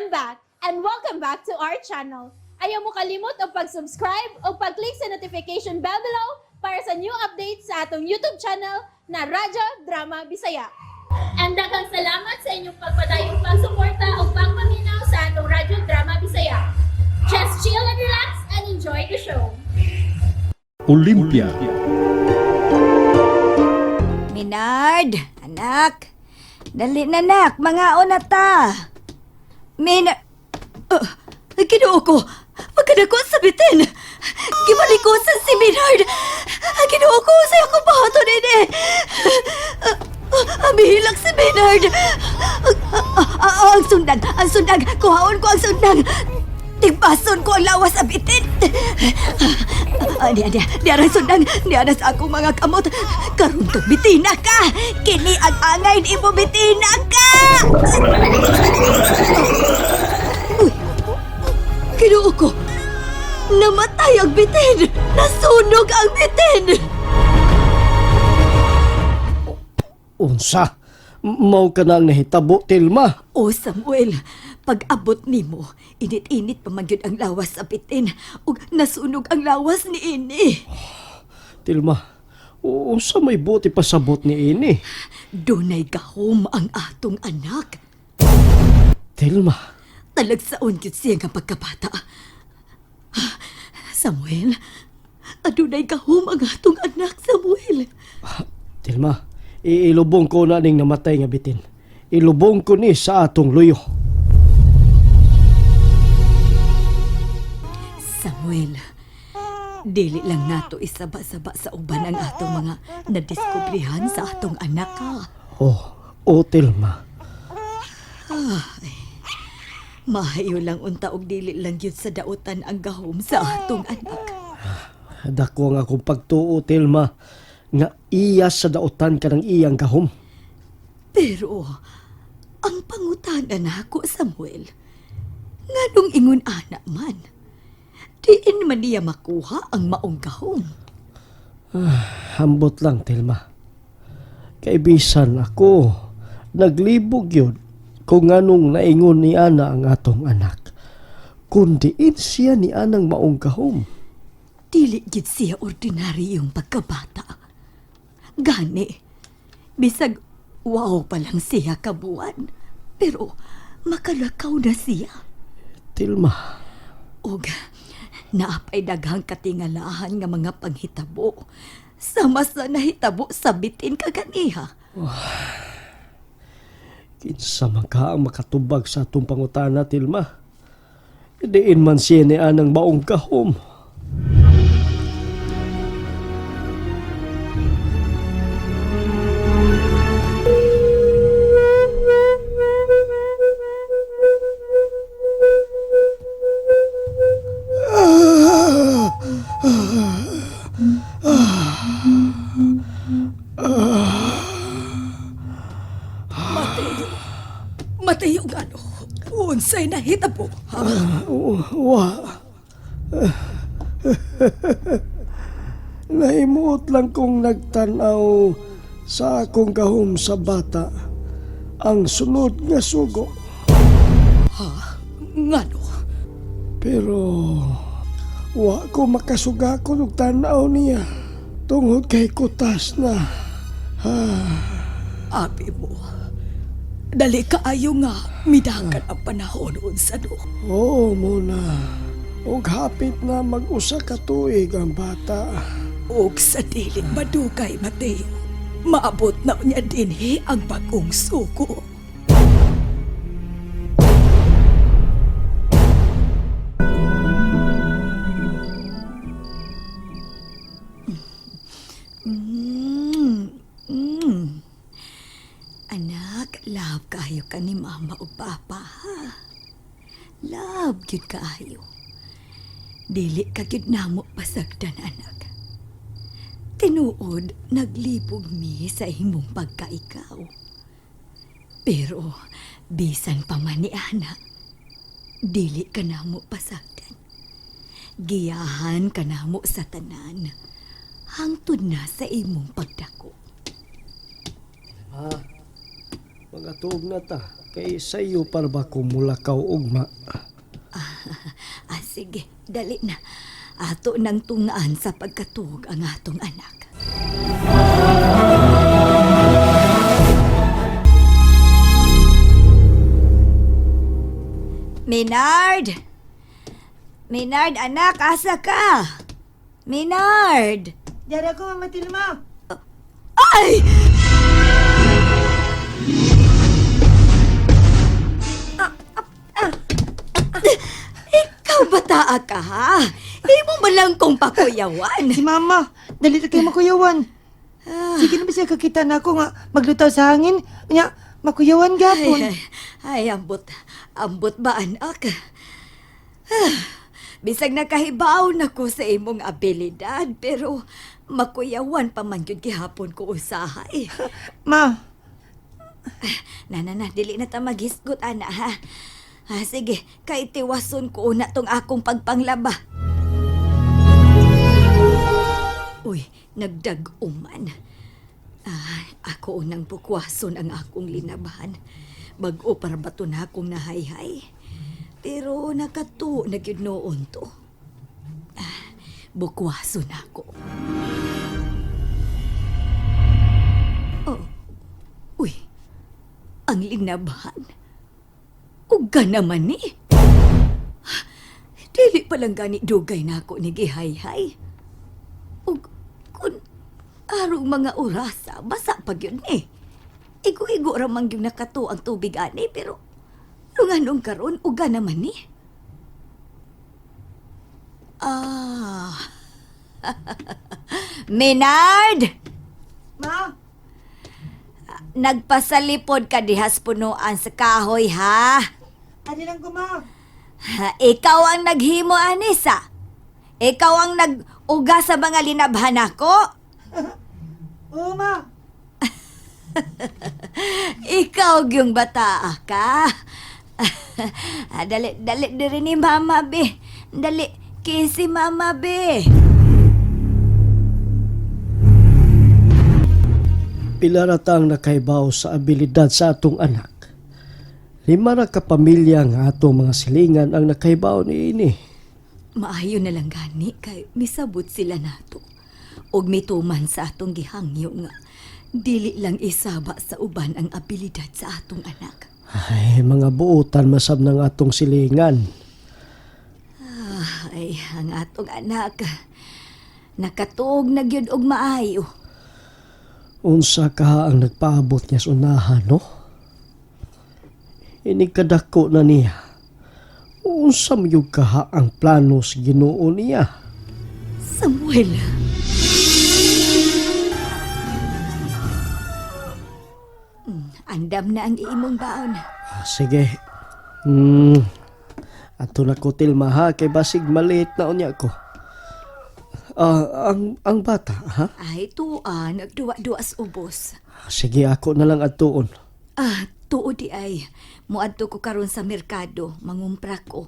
back and welcome back to our channel. Ayaw mo kalimot o pag-subscribe o pag-click sa notification bell below para sa new updates sa atong YouTube channel na Radyo Drama Bisaya. And daghang salamat sa inyong pagpadayong pagsuporta o pagpaminaw sa atong Radyo Drama Bisaya. Just chill and relax and enjoy the show. Olympia. Minard, anak. Dali na, anak. Mga una ta. Minard. Ginoo ko. Magkana ko sabitin. Gibalikosan si Minard. Ginoo ko sa akong bahato nini. Amihilak si Minard. Ang sundag. Kuhaon ko ang sundag. Tibason ko ang lawas abitin. Diarang sundang, diarang sa akong mga kamot. Karun kang bitina ka. Kini ang angay ni mo bitina ka. Uy, kinuo ko. Namatay ang bitin. Nasunog ang bitin. Unsa? Mao ka na ang nahitabo, Tilma. O Samuel, pag-abot nimo, init-init pa man yun ang lawas sa bitin. Ug nasunog ang lawas ni ini. Tilma, unsa may buti pasabot ni ini? Dunay gahom ang atong anak. Tilma, Talagsaon yun siya nga pagkabata. Samuel, adunay gahom ang atong anak, Samuel. Tilma, ilubong ko na ning namatay nga bitin. Ilubong ko ni sa atong luyo. Samuel, dili lang nato isaba-saba sa uban ang atong mga nadiskubrihan sa atong anak ka. Tilma. Mahayo lang unta og dili lang yun sa dautan ang gahom sa atong anak. Dako nga akong pagtuo, Tilma, nga iya sa dautan ka ng iyang gahom. Pero, ang pangutanan nako, Samuel, nganong ingon ana man, diin man niya makuha ang maong gahom. Hambot lang, Tilma. Kaibisan ako, naglibog yun kung anong naingon ni Ana ang atong anak. Kundiin siya ni Anang maong gahom. Dili gid siya ordinaryong pagkabata. Gani, bisag wow pa lang siya kabuan, pero makalakaw na siya. Tilma, Og naapay daghang katingalahan nga mga panghitabo. Sama sa nahitabo sa bitin kaganiha. kinsa man ka ang makatubag sa atong pangutana, Tilma. Diin man siya ni Anang maong gahom. Matay yung ano, unsay nahitabo. Nahimuot lang kong nagtanaw sa akong gahom sa bata ang sunod nga sugo. Ngano? Pero wa ko makasuga ko ng tanaw niya tungod kay kutas na. Abi mo, dali kaayo nga midakan ang panahon unsa do. Oo muna. Og hapit na mag-usa ka tuig ang bata. Og sa dili madugay, Mateo, maabot na niya dinhi ang bagong suko. Anak, love kayo ka ni mama o papa, ha? Love yun kayo. Dili ka yun namo pasagdan, anak. Tinuod, naglibog mi sa imong pagkaikaw. Pero, bisan pa man ni Ana, dili ka namo pasagdan. Giyahan ka namo sa tanan, hangtod na sa imong pagdako. Mga tuog na ta. Kay sayo para ba ko mulakaw ugma? Sige, dali na. Ato nang tungaan sa pagkatug ang atong anak. Maynard! Maynard, anak, asa ka? Maynard! Diyan ako, Mama Tilma. Ay! Ikaw bata ka, ha? Imo mo lang kong pakuyawan. Si Mama, dali na kayo makuyawan. Sige na ba siya kakita na ako nga maglutaw sa hangin? Nya, makuyawan gapon. Ay, ambot ba, anak? Bisag nakahibaw na ko sa imong abilidad, pero makuyawan pa man yun gihapon ko usahay. Ma, Na, dili na ta maghisgot, ana, ha? Sige, kay tiwason ko na tong akong pagpanglaba. Uy, nagdag-uman. Ako unang bukwason ang akong linabahan. Bag-o para bato na akong nahayhay. Pero nakatu na gyud noon to. Bukwason ako. Oh, uy, ang linabahan. Uga naman ni. Dili palang gani dugay na ako ni gihayhay. Ug kun arong mga orasa, basa pa yun eh. Igo-igo ramang yung nakato ang tubig ani, pero lunganong karon uga naman ni. Maynard! Ma, Nagpasalipod ka dihas punuan sa kahoy, ha? ano lang ko, Ma? Ikaw ang naghimo, Anisa. Ikaw ang nag-uga sa mga linabhan ako. Oo, Ma. Ikaw yung bata ka. Dali diri ni Mama, be. Dali, kisi Mama, be. Pilaratang nakaibaw sa abilidad sa atong anak. 5 ra ka pamilya nga atong mga silingan ang nakaibaw ni ini. Maayo na lang gani kay misabot sila nato. Og mituman sa atong gihangyo nga dili lang isaba sa uban ang abilidad sa atong anak. Ay, mga buutan masab ng atong silingan. Ay, ang atong anak nakatuog na gyud og maayo. Unsa ka ang nagpaabot niya sa unahan, no? Inikadako na niya. Unsa mayug kaha ang plano sa Ginoo niya? Samuel. Andam na ang imong baon. Sige. Ato na ko Tilma ha, kay basig maliit na unya ko. Ang bata, ha? Ay, tuwa, nagduwa-duwa sa ubos. Sige, ako na lang atuon. Tuo di ay. Muadto ko karon sa merkado, mangumpra ko.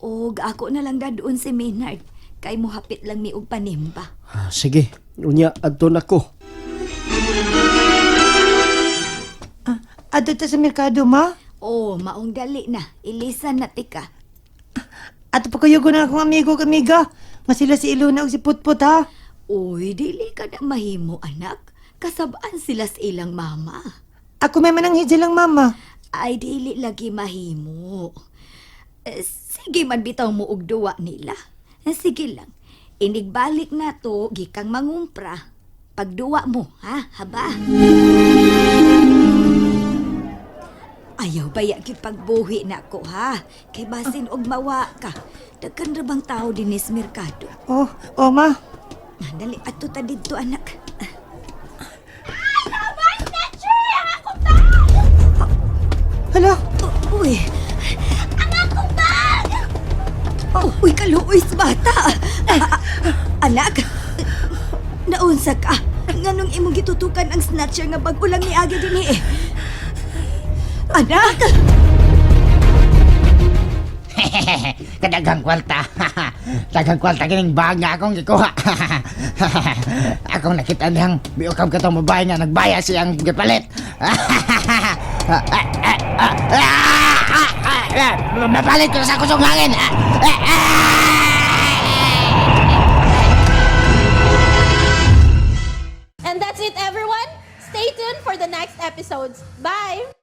Og ako na lang dadoon si Maynard. Kay muhapit lang mi og panimba. Sige, unya adto na ko. Ato ta sa merkado, Ma? Oh, maong dali na. Ilisan na tika. Ato pa kayo na akong amigo-amiga. Nga sila si Iluna o si Putput, ha? Uy, dili ka na mahimo, anak. Kasabaan sila sa ilang mama. Ako may mananghid silang mama. Ay, dili lagi mahimo. Sige man bitaw mo og duwa nila. Sige lang. Inigbalik na to, gikang mangumpra. Pagduwa mo, ha? Haba? Ayaw baya pagbuhi na ko, ha? Kay basin og mawa ka. Dagkan ra bang tao din sa merkado? Oh, Ma. Dali, ato ta dito, anak. Hala, Uy! Ang akong bag! Uy, kaluoy sa bata! Anak! Naunsa ka? Nganong imong gitutukan ang snatcher nga bag ulang ni Aga din eh? Anak! Kadagang kwalta. Dagang kwalta kining bag nga akong gikuha. Akong nakita niyang biukam ka tong babae nga nagbaya siyang gipalit. Mapalit ko sa kusong hangin. And that's it, everyone. Stay tuned for the next episodes. Bye!